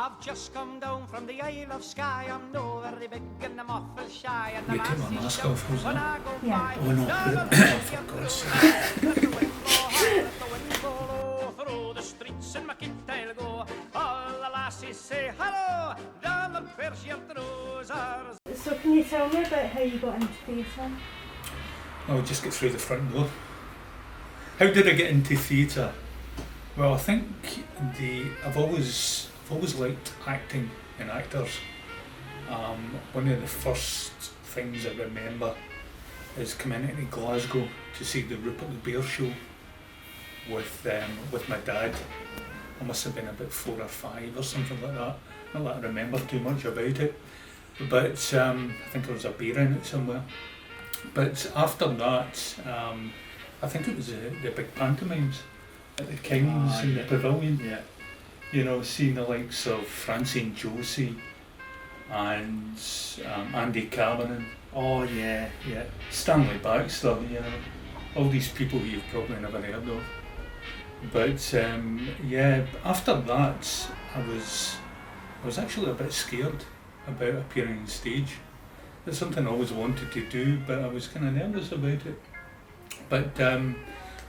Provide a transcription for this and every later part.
I've just come down from the Isle of Skye. I'm no very big and I'm awful shy. And We take my mask off, was when that? I go Yeah. by, Oh no, put it back, for God's sake. let the wind blow high, let the wind blow low. Through the streets in my kit I'll go. All the lassies say hello. Down and where's your trousers? So can you tell me about how you got into theatre? I would just get through the front door. How did I get into theatre? Well, I think I've always liked acting and actors. One of the first things I remember is coming into Glasgow to see the Rupert the Bear show with my dad. I must have been about 4 or 5 or something like that. Not that I remember too much about it, but I think there was a bear in it somewhere. But after that, I think it was the big pantomimes at the Kings in the Pavilion. Yeah. You know, seeing the likes of Francine Josie and Andy Cameron, Oh yeah, yeah. Stanley Baxter, you know, all these people you've probably never heard of. But yeah, after that, I was actually a bit scared about appearing on stage. It's something I always wanted to do, but I was kind of nervous about it. But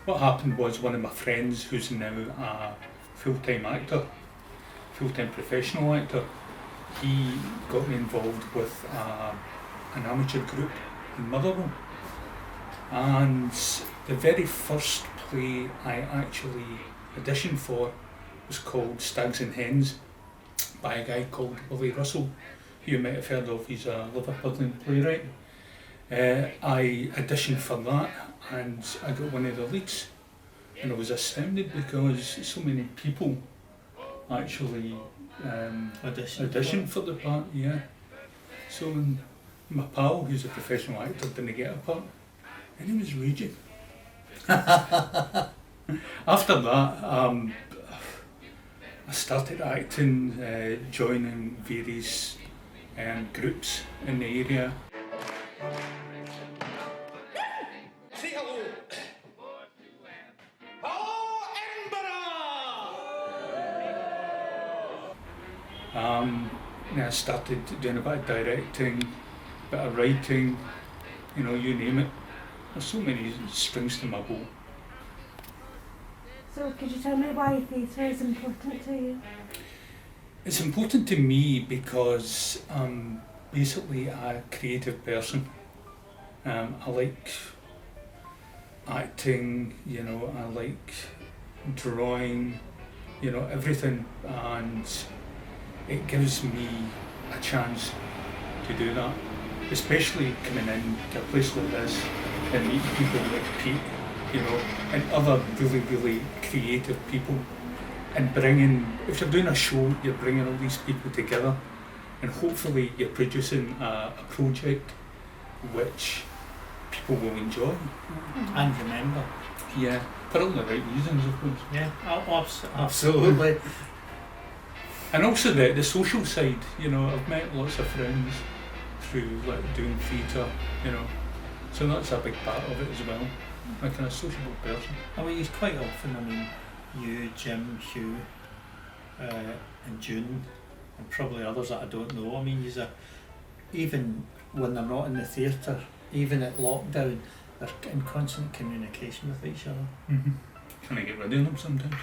what happened was one of my friends, who's now a full-time actor, full-time professional actor, he got me involved with an amateur group in Motherwell. And the very first play I actually auditioned for was called Stags and Hens by a guy called Willie Russell, who you might have heard of. He's a Liverpudlian playwright. I auditioned for that and I got one of the leads, and I was astounded because so many people actually auditioned for the part. Yeah. So my pal, who's a professional actor, didn't get a part, and he was raging. After that, I started acting, joining various groups in the area. Say hello. Oh, Edinburgh! And I started doing a bit of directing, a bit of writing, you know, you name it. There's so many strings to my bow. So could you tell me why theatre is important to you? It's important to me because I'm basically a creative person. I like acting, you know, I like drawing, you know, everything, and it gives me a chance to do that, especially coming in to a place like this and meeting people like Pete, you know, and other really, really creative people, and if you're doing a show, you're bringing all these people together, and hopefully you're producing a project which people will enjoy. And remember. Yeah, for all the right reasons, of course. Yeah, absolutely. And also the social side, you know, I've met lots of friends through like doing theatre, you know, so that's a big part of it as well. I'm a kind of sociable person. I mean, quite often, I mean, you, Jim, Hugh, and June, and probably others that I don't know. I mean, even when they're not in the theatre, even at lockdown, they're in constant communication with each other. Mm-hmm. Trying to get rid of them sometimes.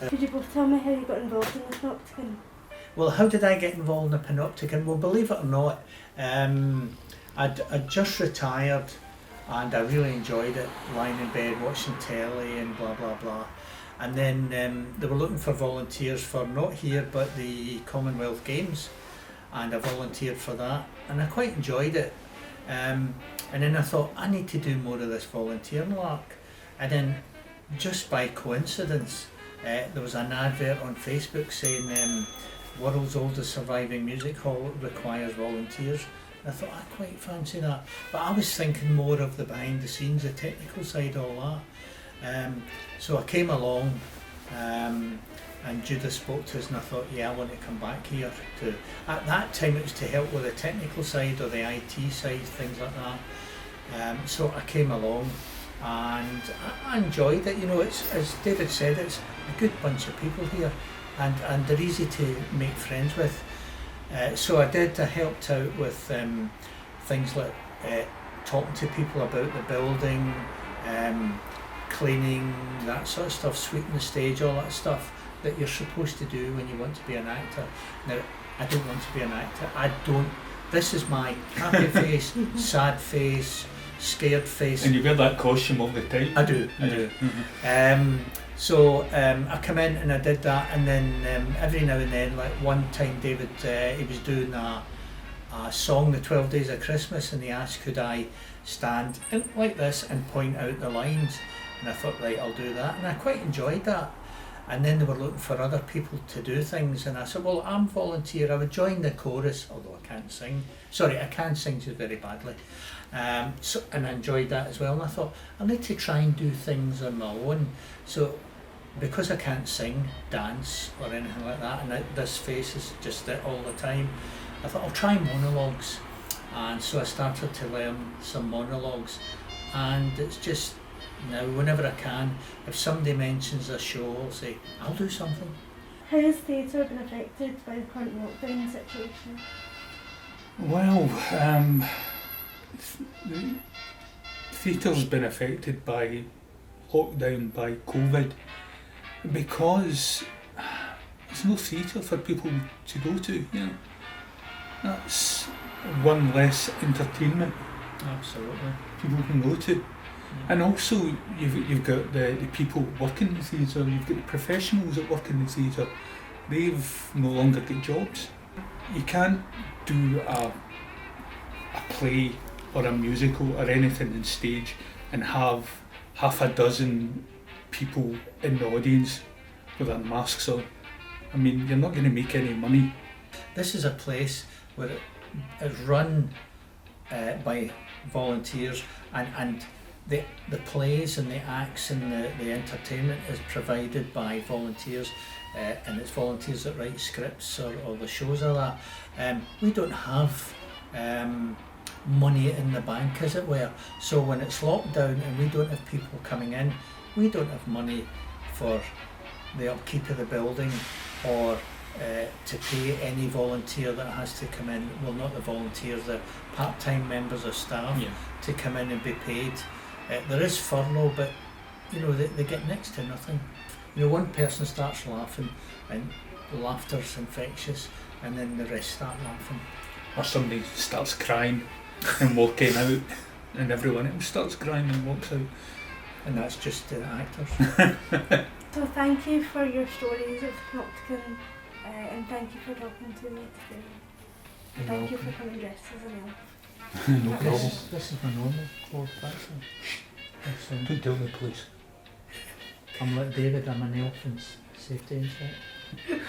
Could you both tell me how you got involved in the Panopticon? Well, how did I get involved in the Panopticon? Well, believe it or not, I'd just retired and I really enjoyed it, lying in bed watching telly and blah blah blah. And then they were looking for volunteers for not here but the Commonwealth Games, and I volunteered for that and I quite enjoyed it. And then I thought, I need to do more of this volunteering lark. And then just by coincidence, there was an advert on Facebook saying world's oldest surviving music hall requires volunteers. And I thought, I quite fancy that. But I was thinking more of the behind the scenes, the technical side, all that. So I came along and Judith spoke to us and I thought, yeah, I want to come back here. At that time it was to help with the technical side or the IT side, things like that. So I came along and I enjoyed it. You know, it's, as David said, it's a good bunch of people here. and they're easy to make friends with. So I helped out with things like talking to people about the building, cleaning, that sort of stuff, sweeping the stage, all that stuff that you're supposed to do when you want to be an actor. Now, I don't want to be an actor. This is my happy face, sad face, scared face. And you wear that costume all the time? I do. Mm-hmm. So I come in and I did that, and then every now and then, like one time David, he was doing a song, the 12 Days of Christmas, and he asked could I stand like this and point out the lines, and I thought, right, I'll do that, and I quite enjoyed that. And then they were looking for other people to do things, and I said, well, I'm volunteer, I would join the chorus, although I can't sing. Sorry, I can sing just very badly. And I enjoyed that as well, and I thought, I need to try and do things on my own. So because I can't sing, dance or anything like that, and this face is just it all the time, I thought I'll try monologues. And so I started to learn some monologues, and it's just now whenever I can, if somebody mentions a show, I'll say I'll do something. How has theatre been affected by the current lockdown situation? Well, theatre's been affected by lockdown, by COVID, because there's no theatre for people to go to, you know. That's one less entertainment Absolutely. people can go to. And also you've got the people working in the theatre, you've got the professionals that work in the theatre, they've no longer got jobs. You can't do a play or a musical or anything on stage and have half a dozen people in the audience with their masks on. I mean, you're not going to make any money. This is a place where it's run by volunteers, and the plays and the acts and the entertainment is provided by volunteers, and it's volunteers that write scripts or the shows or that. We don't have money in the bank, as it were, so when it's locked down and we don't have people coming in, we don't have money for the upkeep of the building or to pay any volunteer that has to come in, well, not the volunteers, the part-time members of staff, to come in and be paid. There is furlough, but you know they get next to nothing. You know, one person starts laughing and laughter's infectious, and then the rest start laughing. Or somebody starts crying and walking out, and everyone else starts crying and walks out. And that's just the actors. So thank you for your stories of Panopticon, and thank you for talking to me today. Thank you for coming dressed as an elf. No problem. This is my normal clothes, actually. Don't tell me, please. I'm like David, I'm an elf in safety and shit.